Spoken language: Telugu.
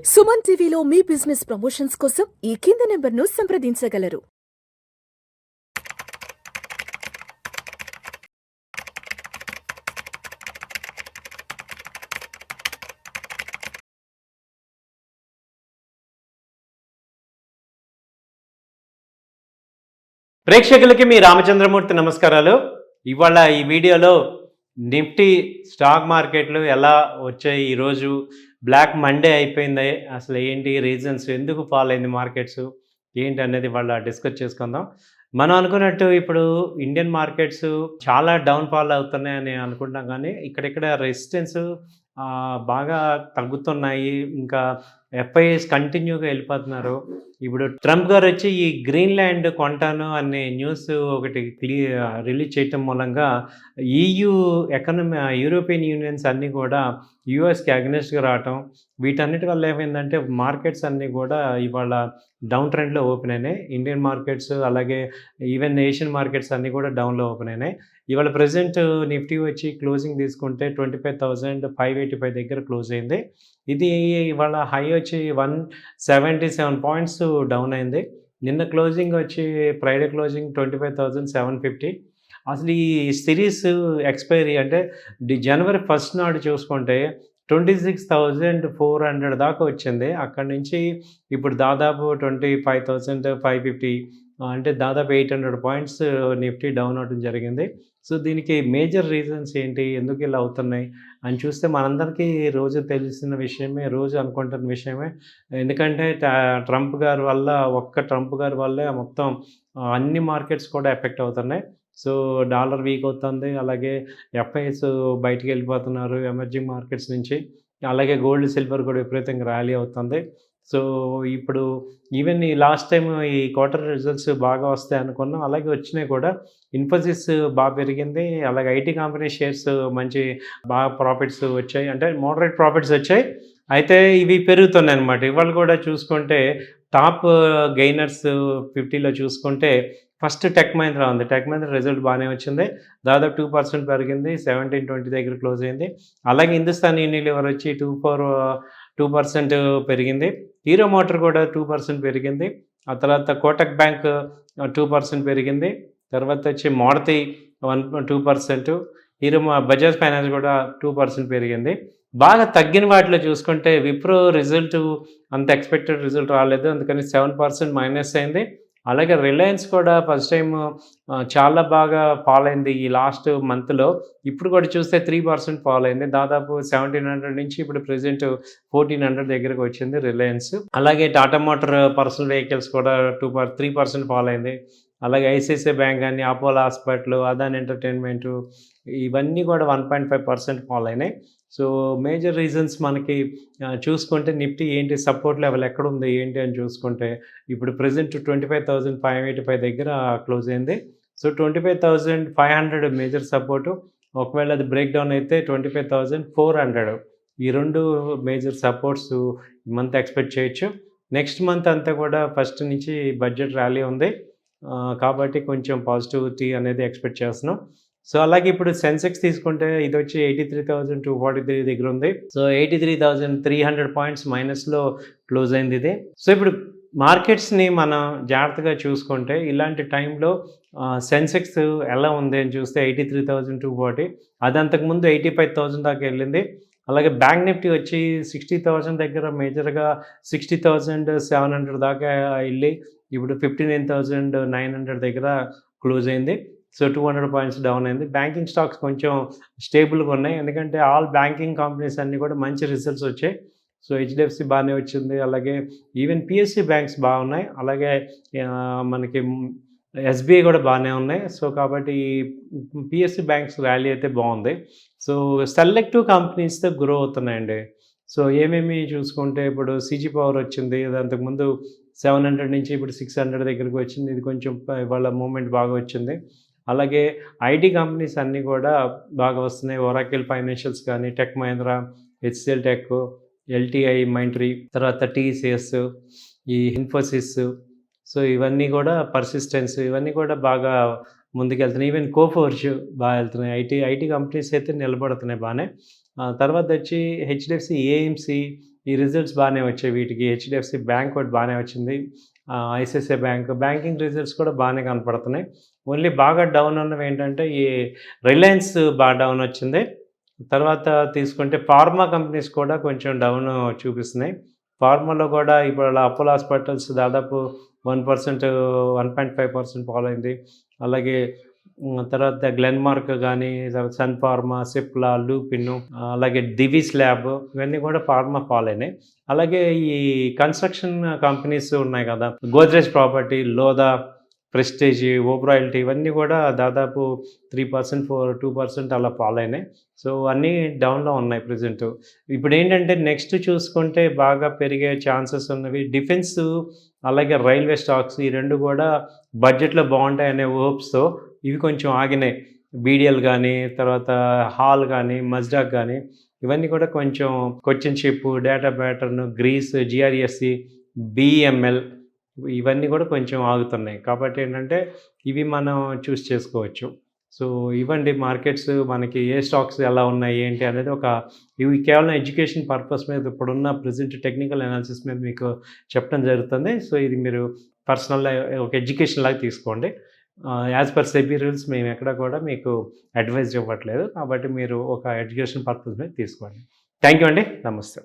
సుమన్ టీవీలో మీ బిజినెస్ ప్రమోషన్స్ కోసం ఈ కింది నెంబర్ను సంప్రదించగలరు. ప్రేక్షకులకి మీ రామచంద్రమూర్తి నమస్కారాలు. ఇవాళ ఈ వీడియోలో నిఫ్టీ స్టాక్ మార్కెట్లు ఎలా వచ్చాయి, ఈరోజు బ్లాక్ మండే అయిపోయింది, అసలు ఏంటి రీజన్స్, ఎందుకు ఫాల్ అయింది మార్కెట్స్ ఏంటి అనేది ఇవాళ డిస్కస్ చేసుకుందాం. మనం అనుకున్నట్టు ఇప్పుడు ఇండియన్ మార్కెట్స్ చాలా డౌన్ ఫాల్ అవుతున్నాయని అనుకుంటాం, కానీ ఇక్కడిక్కడ రెసిస్టెన్స్ బాగా తగ్గుతున్నాయి. ఇంకా ఎఫ్ఐఎస్ కంటిన్యూగా వెళ్ళిపోతున్నారు. ఇప్పుడు ట్రంప్ గారు వచ్చి ఈ గ్రీన్లాండ్ కొంటాను అనే న్యూస్ ఒకటి రిలీజ్ చేయటం మూలంగా ఈయూ ఎకనమీ, యూరోపియన్ యూనియన్స్ అన్నీ కూడా యూఎస్కి అగ్నెస్ట్గా రావటం, వీటన్నిటి వల్ల ఏమైందంటే మార్కెట్స్ అన్నీ కూడా ఇవాళ డౌన్ ట్రెండ్లో ఓపెన్ అయినాయి. ఇండియన్ మార్కెట్స్ అలాగే ఈవెన్ ఏషియన్ మార్కెట్స్ అన్నీ కూడా డౌన్లో ఓపెన్ అయినాయి. ఇవాళ ప్రజెంట్ నిఫ్టీ వచ్చి క్లోజింగ్ తీసుకుంటే 25,585 దగ్గర క్లోజ్ అయింది. ఇది ఇవాళ హై వచ్చి 177 పాయింట్స్ డౌన్ అయింది. నిన్న క్లోజింగ్ వచ్చి ఫ్రైడే క్లోజింగ్ 25,750. అసలు ఈ సిరీస్ ఎక్స్పైరీ అంటే జనవరి 1 నాడు చూసుకుంటే 26,400 దాకా వచ్చింది. అక్కడి నుంచి ఇప్పుడు దాదాపు 25,550, అంటే దాదాపు 800 పాయింట్స్ నిఫ్టీ డౌన్ అవడం జరిగింది. సో దీనికి మేజర్ రీజన్స్ ఏంటి, ఎందుకు ఇలా అవుతున్నాయి అని చూస్తే మనందరికీ రోజు తెలిసిన విషయమే, రోజు అనుకుంటున్న విషయమే. ఎందుకంటే ట్రంప్ గారి వల్ల, ఒక్క ట్రంప్ గారి వల్లే మొత్తం అన్ని మార్కెట్స్ కూడా ఎఫెక్ట్ అవుతున్నాయి. సో డాలర్ వీక్ అవుతుంది, అలాగే ఎఫ్ఐఎస్ బయటికి వెళ్ళిపోతున్నారు ఎమర్జింగ్ మార్కెట్స్ నుంచి, అలాగే గోల్డ్ సిల్వర్ కూడా విపరీతంగా ర్యాలీ అవుతుంది. సో ఇప్పుడు ఈవెన్ ఈ లాస్ట్ టైం ఈ క్వార్టర్ రిజల్ట్స్ బాగా వస్తాయి అనుకున్నాం, అలాగే వచ్చినాయి కూడా. ఇన్ఫోసిస్ బాగా పెరిగింది, అలాగే ఐటీ కంపెనీ షేర్స్ మంచి బాగా ప్రాఫిట్స్ వచ్చాయి, అంటే మోడరేట్ ప్రాఫిట్స్ వచ్చాయి. అయితే ఇవి పెరుగుతున్నాయి అనమాట. ఇవాళ కూడా చూసుకుంటే టాప్ గెయినర్స్ 50లో చూసుకుంటే ఫస్ట్ టెక్ మహీంద్రా ఉంది. టెక్ మహీంద్రా రిజల్ట్ బాగానే వచ్చింది, దాదాపు 2% పెరిగింది, 1720 దగ్గర క్లోజ్ అయింది. అలాగే హిందుస్థాన్ యూనిలివర్ వచ్చి 2% పెరిగింది. హీరో మోటార్ కూడా 2% పెరిగింది. ఆ తర్వాత కోటక్ బ్యాంక్ 2% పెరిగింది. తర్వాత వచ్చి మారుతి 2%, బజాజ్ ఫైనాన్స్ కూడా 2% పెరిగింది. బాగా తగ్గిన వాటిలో చూసుకుంటే విప్రో రిజల్ట్ అంత ఎక్స్పెక్టెడ్ రిజల్ట్ రాలేదు, అందుకని 7% మైనస్ అయింది. అలాగే రిలయన్స్ కూడా ఫస్ట్ టైం చాలా బాగా ఫాల్ అయింది ఈ లాస్ట్ మంత్లో. ఇప్పుడు కూడా చూస్తే 3% ఫాల్ అయింది, దాదాపు 1700 నుంచి ఇప్పుడు ప్రెజెంట్ 1400 దగ్గరకు వచ్చింది రిలయన్స్. అలాగే టాటా మోటార్ పర్సనల్ వెహికల్స్ కూడా 3% ఫాల్ అయింది. అలాగే ఐసిఐసిఐ బ్యాంక్ కానీ, అపోలో హాస్పిటల్, అదాని ఎంటర్టైన్మెంటు, ఇవన్నీ కూడా 1.5% ఫాల్ అయినాయి. సో మేజర్ రీజన్స్ మనకి చూసుకుంటే నిఫ్టీ ఏంటి, సపోర్ట్ లెవెల్ ఎక్కడ ఉంది ఏంటి అని చూసుకుంటే ఇప్పుడు ప్రజెంట్ 25,585 దగ్గర క్లోజ్ అయింది. సో 25,500 మేజర్ సపోర్టు, ఒకవేళ అది బ్రేక్ డౌన్ అయితే 25,400, ఈ రెండు మేజర్ సపోర్ట్స్ ఈ మంత్ ఎక్స్పెక్ట్ చేయొచ్చు. నెక్స్ట్ మంత్ అంతా కూడా ఫస్ట్ నుంచి బడ్జెట్ ర్యాలీ ఉంది, కాబట్టి కొంచెం పాజిటివిటీ అనేది ఎక్స్పెక్ట్ చేస్తున్నాం. సో అలాగే ఇప్పుడు సెన్సెక్స్ తీసుకుంటే ఇది వచ్చి 83,243 దగ్గర ఉంది. సో 83,300 పాయింట్స్ మైనస్లో క్లోజ్ అయింది ఇది. సో ఇప్పుడు మార్కెట్స్ని మనం జాగ్రత్తగా చూసుకుంటే ఇలాంటి టైంలో సెన్సెక్స్ ఎలా ఉంది అని చూస్తే 83,240, అది అంతకుముందు 85,000 దాకా వెళ్ళింది. అలాగే బ్యాంక్ నిఫ్టీ వచ్చి 60,000 దగ్గర మేజర్గా 60,700 దాకా వెళ్ళి ఇప్పుడు 59,900 దగ్గర క్లోజ్ అయింది. సో 200 పాయింట్స్ డౌన్ అయింది. బ్యాంకింగ్ స్టాక్స్ కొంచెం స్టేబుల్గా ఉన్నాయి, ఎందుకంటే ఆల్ బ్యాంకింగ్ కంపెనీస్ అన్నీ కూడా మంచి రిజల్ట్స్ వచ్చాయి. సో హెచ్డిఎఫ్సి బాగానే వచ్చింది, అలాగే ఈవెన్ పిఎస్సి బ్యాంక్స్ బాగున్నాయి, అలాగే మనకి ఎస్బీఐ కూడా బాగానే ఉన్నాయి. సో కాబట్టి పిఎస్సి బ్యాంక్స్ ర్యాలీ అయితే బాగుంది. సో సెలెక్టివ్ కంపెనీస్తో గ్రో అవుతున్నాయండి. సో ఏమేమి చూసుకుంటే ఇప్పుడు సిజీ పవర్ వచ్చింది, అది అంతకుముందు 700 నుంచి ఇప్పుడు 600 దగ్గరికి వచ్చింది, ఇది కొంచెం ఇవాళ మూమెంట్ బాగా వచ్చింది. అలాగే ఐటీ కంపెనీస్ అన్నీ కూడా బాగా వస్తున్నాయి, ఒరాకిల్ ఫైనాన్షియల్స్ కానీ, tech Mahindra, HCl tech, LTI Mindtree, తర్వాత టీసీఎస్, ఈ ఇన్ఫోసిస్, సో ఇవన్నీ కూడా పర్సిస్టెన్స్, ఇవన్నీ కూడా బాగా ముందుకెళ్తున్నాయి. ఈవెన్ కోఫోర్జ్ బాగా వెళ్తున్నాయి. ఐటీ కంపెనీస్ అయితే నిలబడుతున్నాయి బాగానే. తర్వాత వచ్చి హెచ్డిఎఫ్సి ఏఎంసీ, ఈ రిజల్ట్స్ బాగానే వచ్చాయి వీటికి. హెచ్డిఎఫ్సి బ్యాంక్ ఒకటి బాగానే వచ్చింది. ఐసిఐసిఐ బ్యాంక్ బ్యాంకింగ్ రిజల్ట్స్ కూడా బాగానే కనపడుతున్నాయి. ఓన్లీ బాగా డౌన్ ఉన్నవి ఏంటంటే ఈ రిలయన్స్ బాగా డౌన్ వచ్చింది. తర్వాత తీసుకుంటే ఫార్మా కంపెనీస్ కూడా కొంచెం డౌన్ చూపిస్తున్నాయి. ఫార్మాలో కూడా ఇప్పుడు అపోలో హాస్పిటల్స్ దాదాపు 1%, 1.5% ఫాలో అయింది. అలాగే తర్వాత గ్లెన్మార్క్ కానీ, సన్ ఫార్మా, సిప్లా, లూపిన్, అలాగే దివిస్ ల్యాబ్ ఇవన్నీ కూడా ఫార్మా ఫాలో అయినాయి. అలాగే ఈ కన్స్ట్రక్షన్ కంపెనీస్ ఉన్నాయి కదా, గోద్రేజ్ ప్రాపర్టీ, లోదా, ప్రెస్టేజ్, ఓబ్రాయిల్టీ ఇవన్నీ కూడా దాదాపు 3%, 2% అలా ఫాలో అయినాయి. సో అన్నీ డౌన్లో ఉన్నాయి ప్రజెంట్. ఇప్పుడు ఏంటంటే నెక్స్ట్ చూసుకుంటే బాగా పెరిగే ఛాన్సెస్ ఉన్నవి డిఫెన్స్, అలాగే రైల్వే స్టాక్స్. ఈ రెండు కూడా బడ్జెట్లో బాగుంటాయనే హోప్స్తో ఇవి కొంచెం ఆగినాయి. బీడిఎల్ కానీ, తర్వాత హాల్ కానీ, మజ్డాక్ కానీ ఇవన్నీ కూడా కొంచెం కొచ్చిన్ షిప్, డేటా ప్యాటర్న్, గ్రీస్, జిఆర్ఎస్సి, బిఎంఎల్ ఇవన్నీ కూడా కొంచెం ఆగుతున్నాయి. కాబట్టి ఏంటంటే ఇవి మనం చూస్ చేసుకోవచ్చు. సో ఇవ్వండి మార్కెట్స్ మనకి ఏ స్టాక్స్ ఎలా ఉన్నాయి ఏంటి అనేది ఇవి కేవలం ఎడ్యుకేషన్ పర్పస్ మీద ఇప్పుడున్న ప్రెజెంట్ టెక్నికల్ అనాలిసిస్ మీద మీకు చెప్పడం జరుగుతుంది. సో ఇది మీరు పర్సనల్ ఒక ఎడ్యుకేషన్ లాగా తీసుకోండి. యాజ్ పర్ సెబీ రూల్స్ మేము ఎక్కడ కూడా మీకు అడ్వైజ్ ఇవ్వట్లేదు. కాబట్టి మీరు ఒక ఎడ్యుకేషన్ పర్పస్ మీద తీసుకోండి. థ్యాంక్ యూ అండి. నమస్తే.